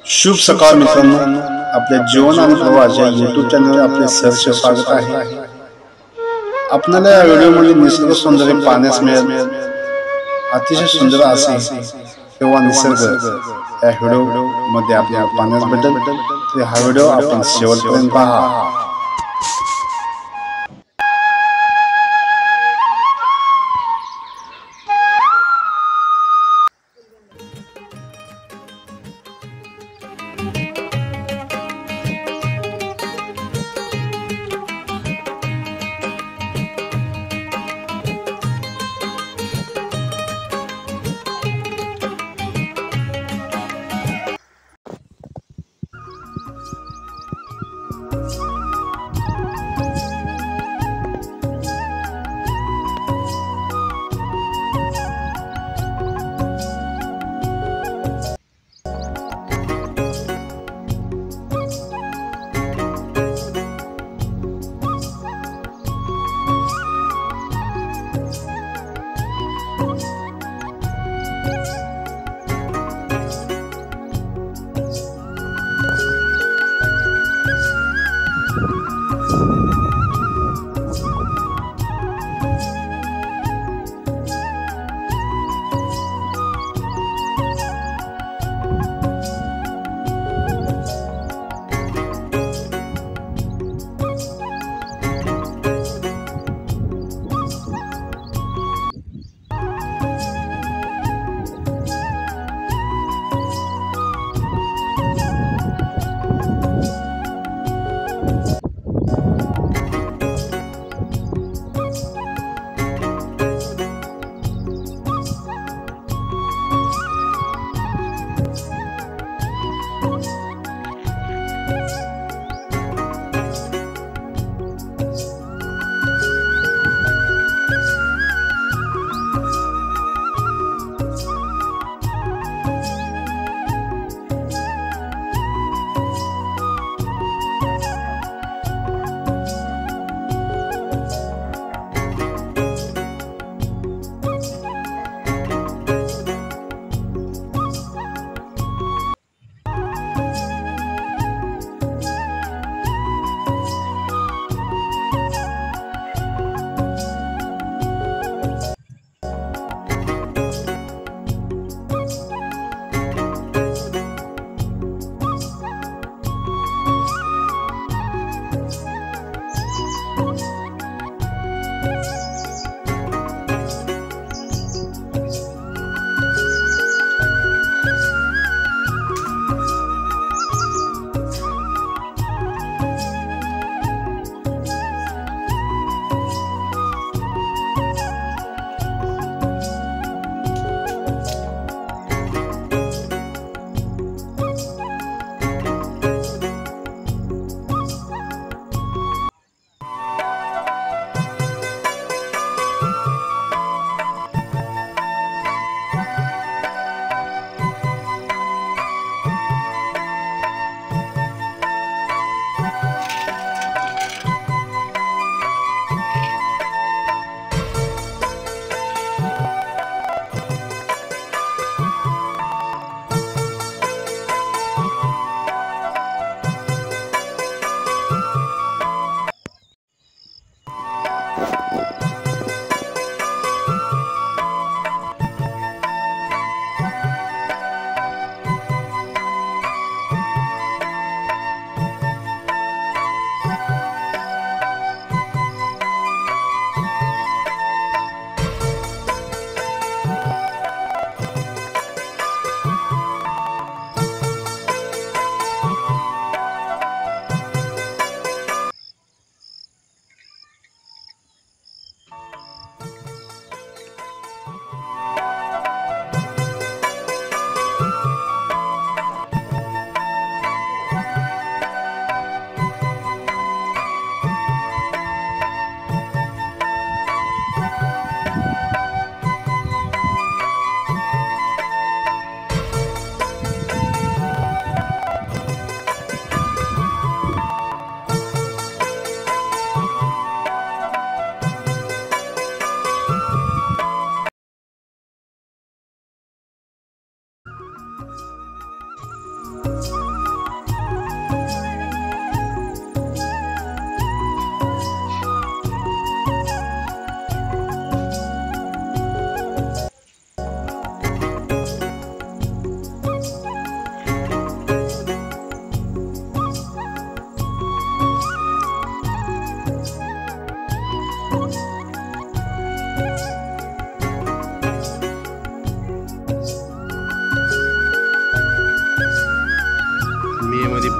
शुभ सकाळ मित्रांनो, आपल्या जीवन आणि प्रवास या युट्यूब चॅनलवर आपले सहर्ष स्वागत आहे। आपल्याला या व्हिडिओमध्ये निसर्ग सौंदर्य पाहण्यास मिळेल। अतिशय सुंदर असे किंवा निसर्ग या व्हिडिओ मध्ये आपल्याला पाहण्यास भेटेल, तर हा व्हिडिओ आपण शेवटपर्यंत पहा।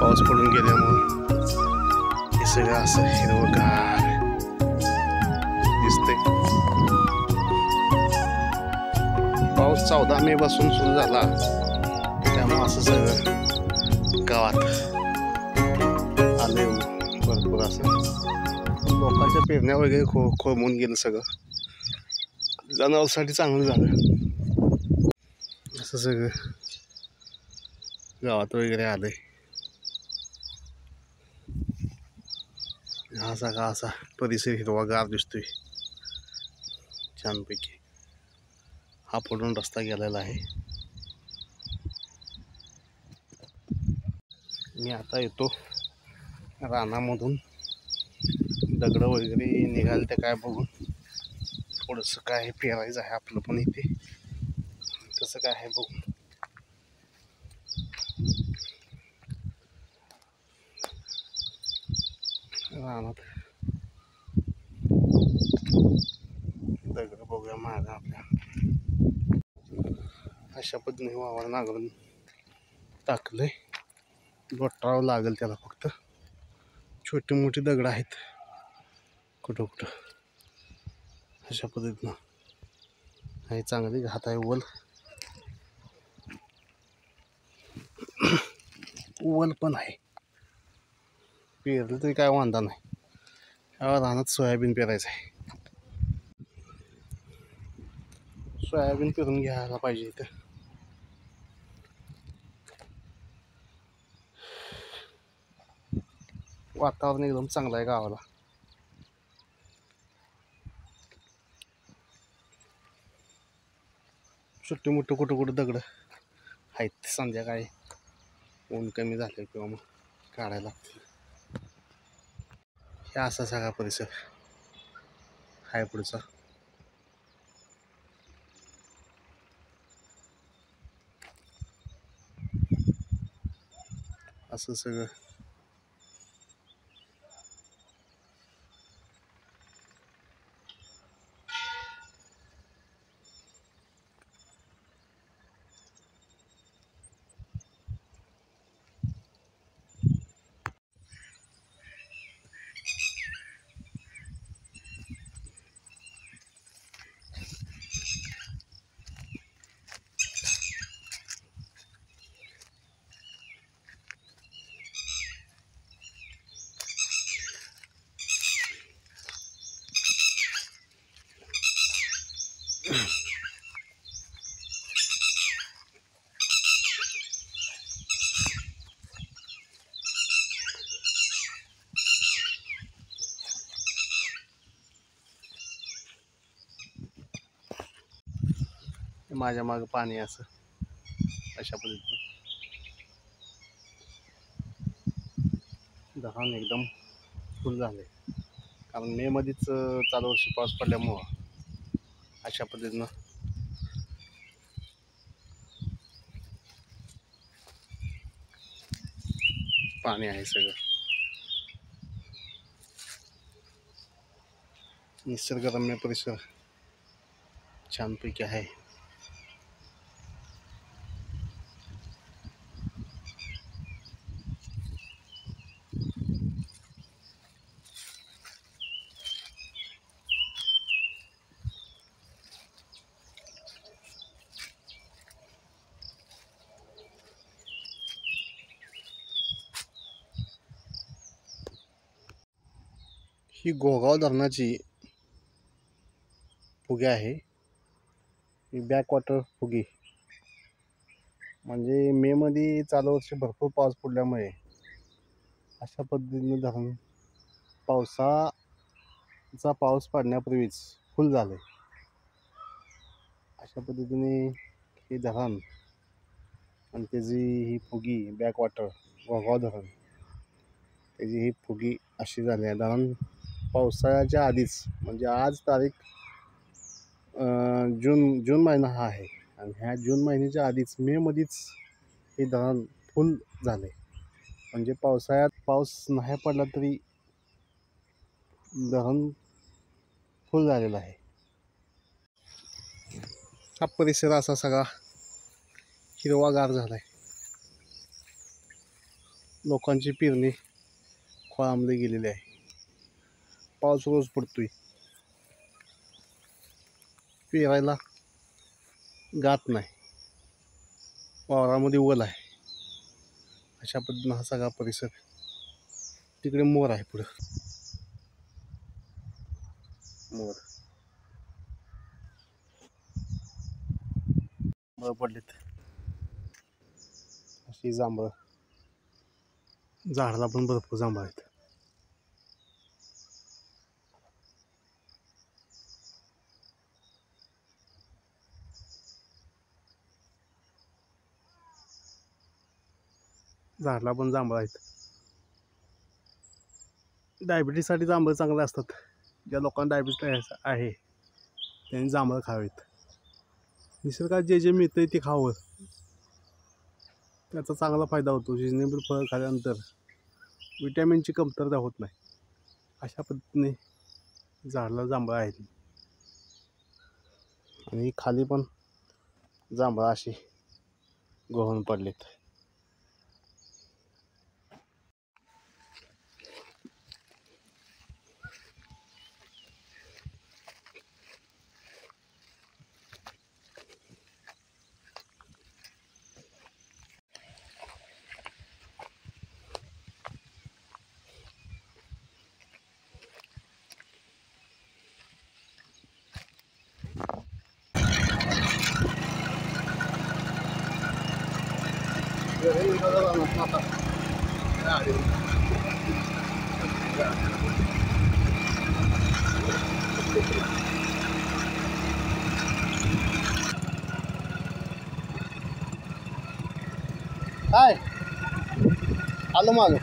पाऊस पडून गेल्यामुळं हे सगळं असं हिरवंगार दिसतंय. पाऊस 14 मे पासून सुरू झाला त्यामुळं असं सगळं गावात आले भरपूर. असं लोकांच्या पेरण्या वगैरे खोळंबून गेलं सगळं. जनावरांसाठी चांगलं झालं. असं सगळं गावात वगैरे आलंय. हा सगळा असा परिसर हिरवागार दिसतोय छानपैकी. हा पडून रस्ता गेलेला आहे. मी आता येतो रानामधून. दगड वगैरे निघाल ते काय बघून थोडंसं काय पेरायचं आहे आपलं पण इथे. कसं काय आहे बघून. रानात दगड बघूया मागं आपल्या. अशा पद्धतीने वावर नांगरून टाकलंय. लोटावं लागेल त्याला फक्त. छोटी मोठी दगड आहेत कुठं कुठं. अशा पद्धतीनं हे चांगली घात आहे. वल पण आहे. पेरलं तरी काय वांधा नाही. ह्या रानात सोयाबीन पेरायचं आहे. सोयाबीन पेरून घ्यायला पाहिजे इथं. वातावरण एकदम चांगलं आहे गावाला. छोटी मोठी कुठं कुठं दगड आहेत. संध्याकाळी ऊन कमी झालं किंवा मग काढायला लागतील. हे असा सगळा परिसर हाय पुढचा. असं सगळं माझ्या मागं पाणी असं अशा पद्धतीनं. धरण एकदम फुल झाले कारण मे मध्येच चालू वर्षी पाऊस पडल्यामुळं अशा पद्धतीनं पाणी आहे. सगळं निसर्गरम्य परिसर छानपैकी आहे. ही घोगाव धरणाची फुगे आहे. ही बॅकवॉटर फुगी म्हणजे मे मध्ये चालू वर्षी भरपूर पाऊस पडल्यामुळे अशा पद्धतीने धरण पाऊस पडण्यापूर्वीच फुल झाले. अशा पद्धतीने हे धरण आणि त्याची ही फुगी बॅकवॉटर घोगाव धरण त्याची ही फुगी अशी झाली आहे. धरण पावसाळ्याच्या आधीच म्हणजे आज तारीख जून महिना हा आहे आणि ह्या जून महिन्याच्या आधीच मे मध्येच हे धरण फुल झाले. म्हणजे पावसाळ्यात पाऊस नाही पडला तरी धरण फुल झालेला आहे. हा परिसर असा सगळा हिरवागार झालाय. लोकांची पेरणी खोळामध्ये गेलेली आहे. पाऊस रोज पडतोय, पेरायला गात नाही, वावरामध्ये ओल आहे. अशा पद्धतीनं हा सगळा परिसर. तिकडे मोर आहे, पुढं मोर पडलेत. अशी जांभळं, झाडाला पण भरपूर जांभळं आहेत. झाडाला पण जांभळं आहेत. डायबिटीजसाठी जांभळं चांगले असतात. ज्या लोकांना डायबिटीज आहे त्यांनी जांभळं खावेत. निसर्गात जे जे मिळतं ते खावं, त्याचा चांगला फायदा होतो. सिजनेबल फळं खाल्यानंतर विटॅमिनची कमतरता होत नाही. अशा पद्धतीने झाडाला जांभळं आहेत. आणि खाली पण जांभळं अशी गळून पडलेत. काय आलं मागं.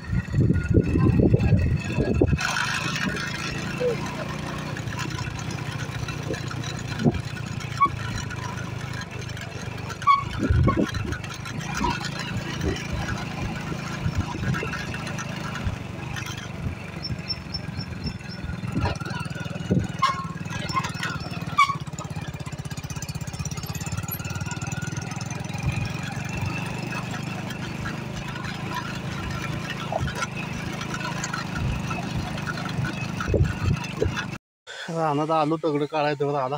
रानात आलो, दगड काढायचं आला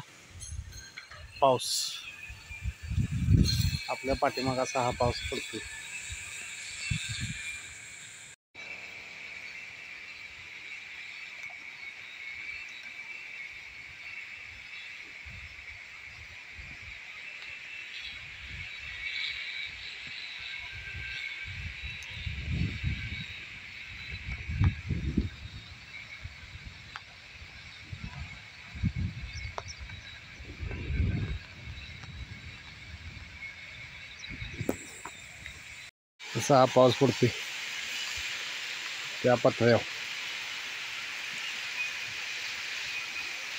पाऊस. आपल्या पाठीमाग असा हा पाऊस पडतो. असा हा पाऊस पडतोय त्या पत्र्यावर.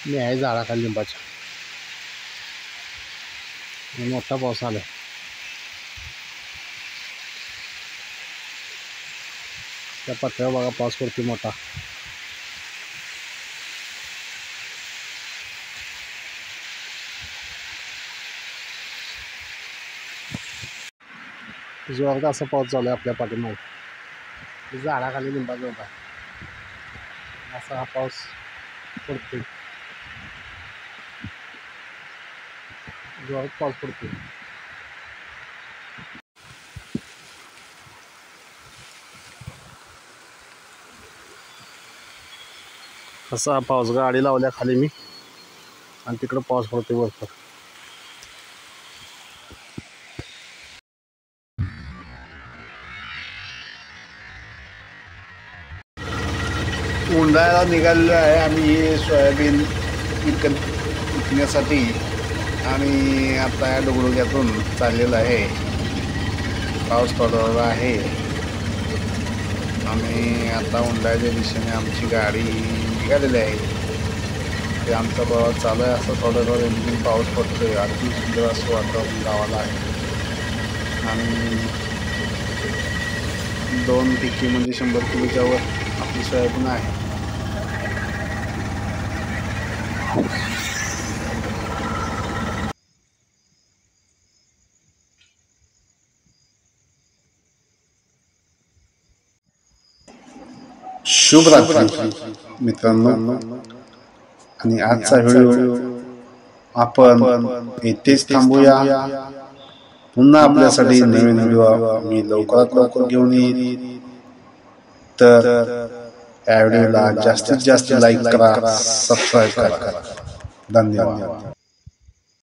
मी आहे झाडाखाली लिंबाच्या. मोठा पाऊस आलाय. त्या पत्र्यावर बघा पाऊस पडतोय मोठा. जोरात असा पाऊस चालू आहे आपल्या पाठीमागे. झाडाखाली लिंबाचा होता. असा हा पाऊस पडतोय, जोरात पाऊस पडतोय. असा पाऊस, गाडी लावल्या खाली मी आणि तिकडं पाऊस पडतोय वरती. उंडायला निघालेलो आहे आम्ही हे सोयाबीन विकण्यासाठी. आणि आता या डुगडुग्यातून चाललेलं आहे. पाऊस पडलेला आहे आणि आता उंडायच्या दिशेने आमची गाडी निघालेली आहे. ते आमचा प्रवास चालू आहे. असं थोडं थोडं पाऊस पडतोय. अगदी सुंदर असं वातावरण गावाला आहे. आणि 2 टिक्की म्हणजे 100 किलोच्या वर आपली सोयाबीन आहे. शुभ रात्री मित्रांनो. आणि आजचा व्हिडिओ आपण इथेच थांबूया. पुन्हा आपल्यासाठी नवीन व्हिडिओ मी लवकरात लवकर घेऊन येईल. तर या व्हिडिओला जास्तीत जास्त लाईक करा, सबस्क्राईब करा. धन्यवाद.